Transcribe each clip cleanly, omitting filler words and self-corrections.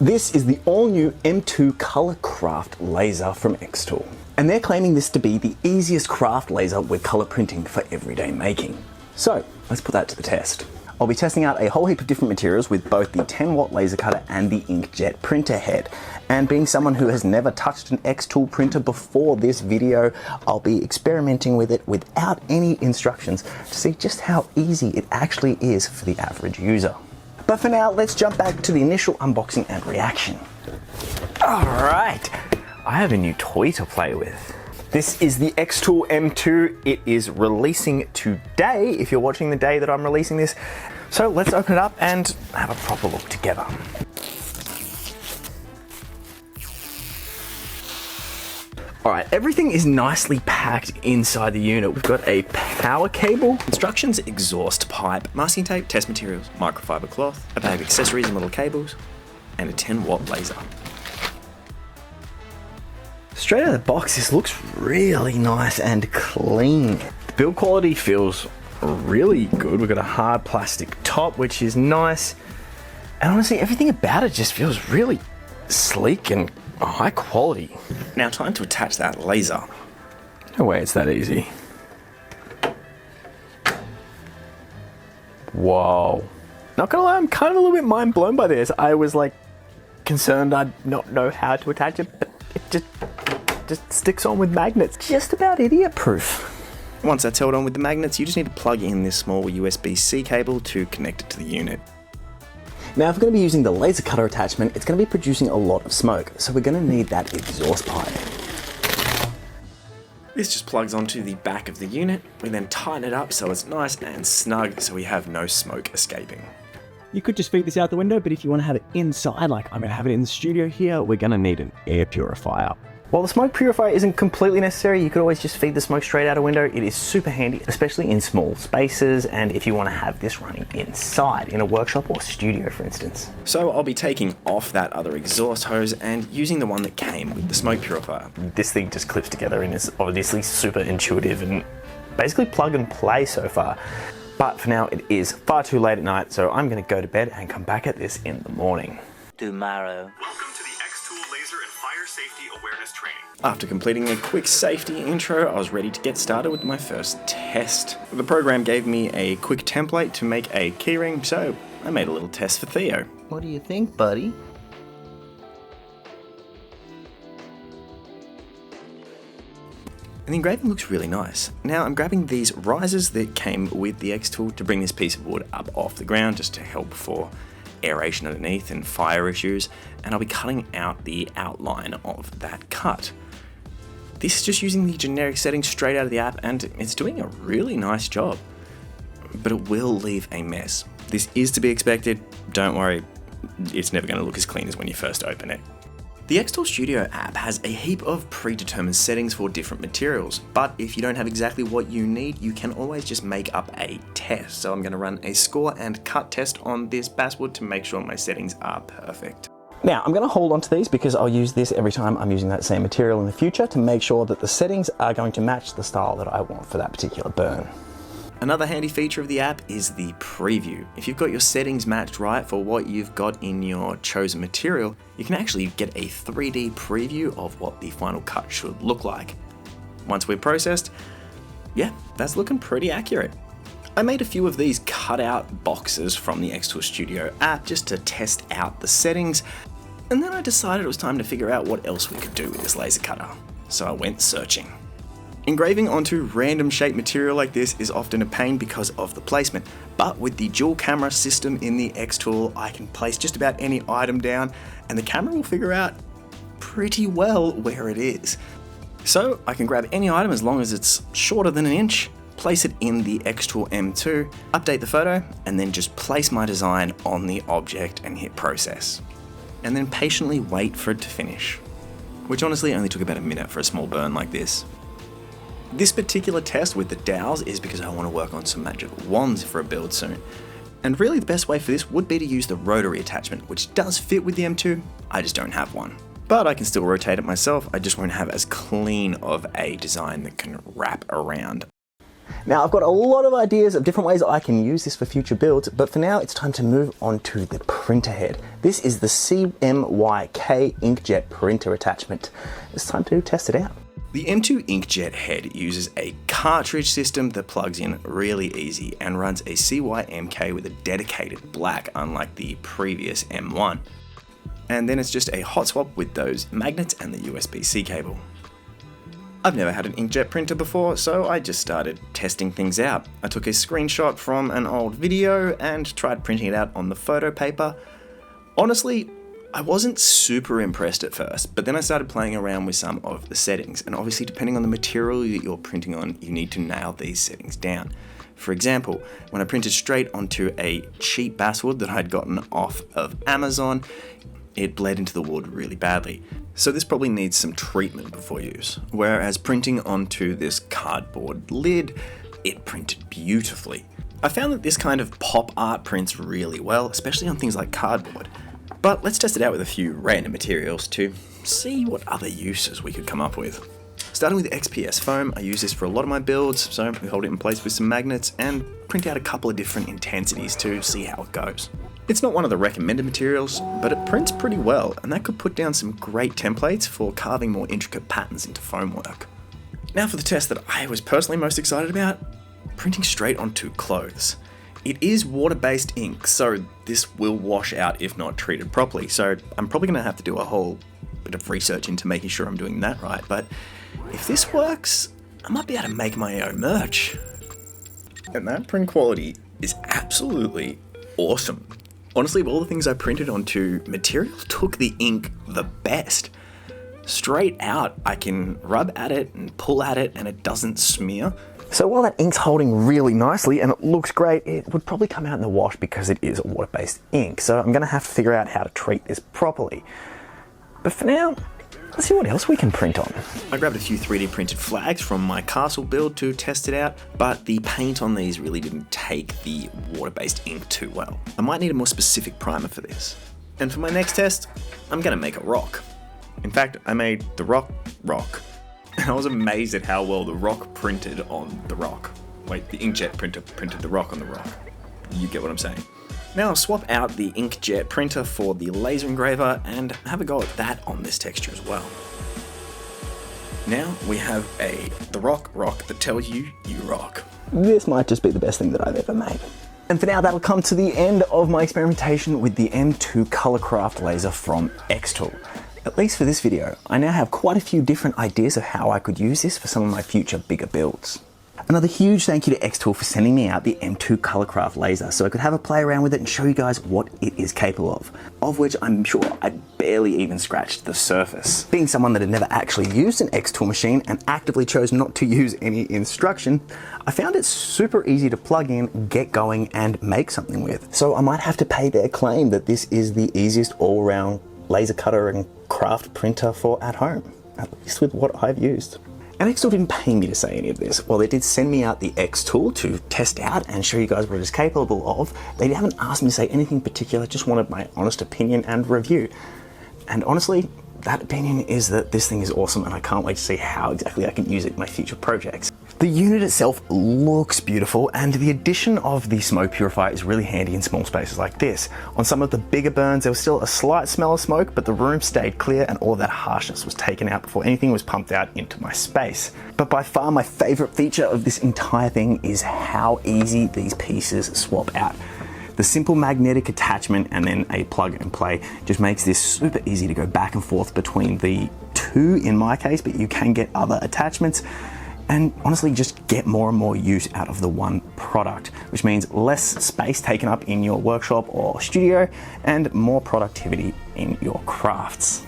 This is the all-new M2 Colous Craft Laser from xTool. And they're claiming this to be the easiest craft laser with color printing for everyday making. So let's put that to the test. I'll be testing out a whole heap of different materials with both the 10-watt laser cutter and the inkjet printer head. And being someone who has never touched an xTool printer before this video, I'll be experimenting with it without any instructions to see just how easy it actually is for the average user. But for now, let's jump back to the initial unboxing and reaction. All right, I have a new toy to play with. This is the xTool M2. It is releasing today, if you're watching the day that I'm releasing this. So let's open it up and have a proper look together. All right, everything is nicely packed inside the unit. We've got a power cable, instructions, exhaust pipe, masking tape, test materials, microfiber cloth, a bag of accessories and little cables, and a 10-watt laser. Straight out of the box, this looks really nice and clean. The build quality feels really good. We've got a hard plastic top, which is nice. And honestly, everything about it just feels really sleek and high quality. Now time to attach that laser. No way it's that easy. Whoa. Not gonna lie, I'm kind of a little bit mind blown by this. I was like concerned I'd not know how to attach it, but it just sticks on with magnets. Just about idiot proof. Once that's held on with the magnets, you just need to plug in this small USB-C cable to connect it to the unit. Now, if we're going to be using the laser cutter attachment, it's going to be producing a lot of smoke, so we're going to need that exhaust pipe. This just plugs onto the back of the unit. We then tighten it up so it's nice and snug so we have no smoke escaping. You could just feed this out the window, but if you want to have it inside, like I'm going to have it in the studio here, we're going to need an air purifier. While the smoke purifier isn't completely necessary, you could always just feed the smoke straight out a window. It is super handy, especially in small spaces, and if you want to have this running inside, in a workshop or studio, for instance. So I'll be taking off that other exhaust hose and using the one that came with the smoke purifier. This thing just clips together and is obviously super intuitive and basically plug and play so far. But for now, it is far too late at night, so I'm going to go to bed and come back at this in the morning. Tomorrow. Welcome to the xTool Laser and Fire Safety Awareness Training. After completing a quick safety intro, I was ready to get started with my first test. The program gave me a quick template to make a keyring, so I made a little test for Theo. What do you think, buddy? And the engraving looks really nice. Now I'm grabbing these risers that came with the xTool to bring this piece of wood up off the ground just to help for aeration underneath and fire issues, and I'll be cutting out the outline of that cut. This is just using the generic settings straight out of the app, and it's doing a really nice job. But it will leave a mess. This is to be expected. Don't worry, it's never going to look as clean as when you first open it. The xTool Studio app has a heap of predetermined settings for different materials, but if you don't have exactly what you need, you can always just make up a test. So I'm going to run a score and cut test on this basswood to make sure my settings are perfect. Now, I'm going to hold on to these because I'll use this every time I'm using that same material in the future to make sure that the settings are going to match the style that I want for that particular burn. Another handy feature of the app is the preview. If you've got your settings matched right for what you've got in your chosen material, you can actually get a 3D preview of what the final cut should look like. Once we're processed, yeah, that's looking pretty accurate. I made a few of these cutout boxes from the xTool Studio app just to test out the settings, and then I decided it was time to figure out what else we could do with this laser cutter. So I went searching. Engraving onto random shaped material like this is often a pain because of the placement, but with the dual camera system in the xTool, I can place just about any item down and the camera will figure out pretty well where it is. So I can grab any item as long as it's shorter than an inch, place it in the xTool M2, update the photo, and then just place my design on the object and hit process. And then patiently wait for it to finish, which honestly only took about a minute for a small burn like this. This particular test with the dowels is because I want to work on some magic wands for a build soon. And really the best way for this would be to use the rotary attachment, which does fit with the M2, I just don't have one. But I can still rotate it myself, I just won't have as clean of a design that can wrap around. Now I've got a lot of ideas of different ways I can use this for future builds, but for now it's time to move on to the printer head. This is the CMYK inkjet printer attachment. It's time to test it out. The M2 inkjet head uses a cartridge system that plugs in really easy and runs a CYMK with a dedicated black, unlike the previous M1. And then it's just a hot swap with those magnets and the USB-C cable. I've never had an inkjet printer before, so I just started testing things out. I took a screenshot from an old video and tried printing it out on the photo paper. Honestly, I wasn't super impressed at first, but then I started playing around with some of the settings, and obviously depending on the material that you're printing on, you need to nail these settings down. For example, when I printed straight onto a cheap basswood that I'd gotten off of Amazon, it bled into the wood really badly. So this probably needs some treatment before use. Whereas printing onto this cardboard lid, it printed beautifully. I found that this kind of pop art prints really well, especially on things like cardboard. But let's test it out with a few random materials to see what other uses we could come up with. Starting with XPS foam, I use this for a lot of my builds, so we hold it in place with some magnets and print out a couple of different intensities to see how it goes. It's not one of the recommended materials, but it prints pretty well, and that could put down some great templates for carving more intricate patterns into foam work. Now for the test that I was personally most excited about, printing straight onto clothes. It is water-based ink, so this will wash out if not treated properly, so I'm probably going to have to do a whole bit of research into making sure I'm doing that right, but if this works, I might be able to make my own merch. And that print quality is absolutely awesome. Honestly, of all the things I printed onto, material took the ink the best. Straight out, I can rub at it and pull at it and it doesn't smear. So while that ink's holding really nicely and it looks great, it would probably come out in the wash because it is a water-based ink. So I'm gonna have to figure out how to treat this properly. But for now, let's see what else we can print on. I grabbed a few 3D printed flags from my castle build to test it out, but the paint on these really didn't take the water-based ink too well. I might need a more specific primer for this. And for my next test, I'm gonna make a rock. In fact, I made the rock. And I was amazed at how well the rock printed on the rock. Wait, the inkjet printer printed the rock on the rock. You get what I'm saying. Now I'll swap out the inkjet printer for the laser engraver and have a go at that on this texture as well. Now we have the rock that tells you you rock. This might just be the best thing that I've ever made. And for now, that'll come to the end of my experimentation with the M2 Colous Craft Laser from xTool. At least for this video, I now have quite a few different ideas of how I could use this for some of my future bigger builds. Another huge thank you to xTool for sending me out the M2 Colous Craft Laser so I could have a play around with it and show you guys what it is capable of which I'm sure I barely even scratched the surface. Being someone that had never actually used an xTool machine and actively chose not to use any instruction, I found it super easy to plug in, get going, and make something with. So I might have to pay their claim that this is the easiest all-round laser cutter and craft printer for at home, at least with what I've used. And xTool didn't pay me to say any of this. While they did send me out the xTool to test out and show you guys what it is capable of, they haven't asked me to say anything particular, just wanted my honest opinion and review. And honestly, that opinion is that this thing is awesome and I can't wait to see how exactly I can use it in my future projects. The unit itself looks beautiful, and the addition of the smoke purifier is really handy in small spaces like this. On some of the bigger burns, there was still a slight smell of smoke, but the room stayed clear and all of that harshness was taken out before anything was pumped out into my space. But by far my favorite feature of this entire thing is how easy these pieces swap out. The simple magnetic attachment and then a plug and play just makes this super easy to go back and forth between the two in my case, but you can get other attachments. And honestly, just get more and more use out of the one product, which means less space taken up in your workshop or studio and more productivity in your crafts.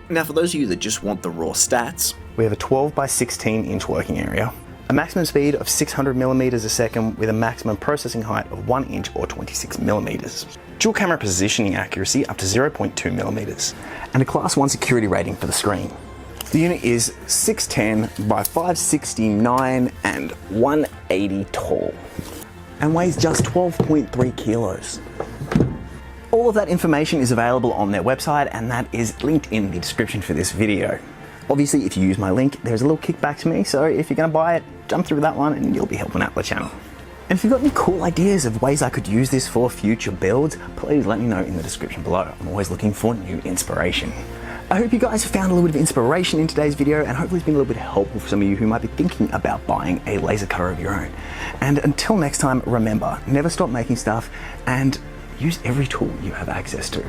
Now for those of you that just want the raw stats, we have a 12 by 16 inch working area, a maximum speed of 600 millimeters a second with a maximum processing height of 1 inch or 26 millimeters, dual camera positioning accuracy up to 0.2 millimeters, and a class 1 security rating for the screen. The unit is 6'10 by 5'69 and 180 tall and weighs just 12.3 kilos. All of that information is available on their website, and that is linked in the description for this video. Obviously, if you use my link, there's a little kickback to me, so if you're gonna buy it, jump through that one and you'll be helping out the channel. And if you've got any cool ideas of ways I could use this for future builds, please let me know in the description below. I'm always looking for new inspiration. I hope you guys found a little bit of inspiration in today's video, and hopefully it's been a little bit helpful for some of you who might be thinking about buying a laser cutter of your own. And until next time, remember, never stop making stuff and use every tool you have access to.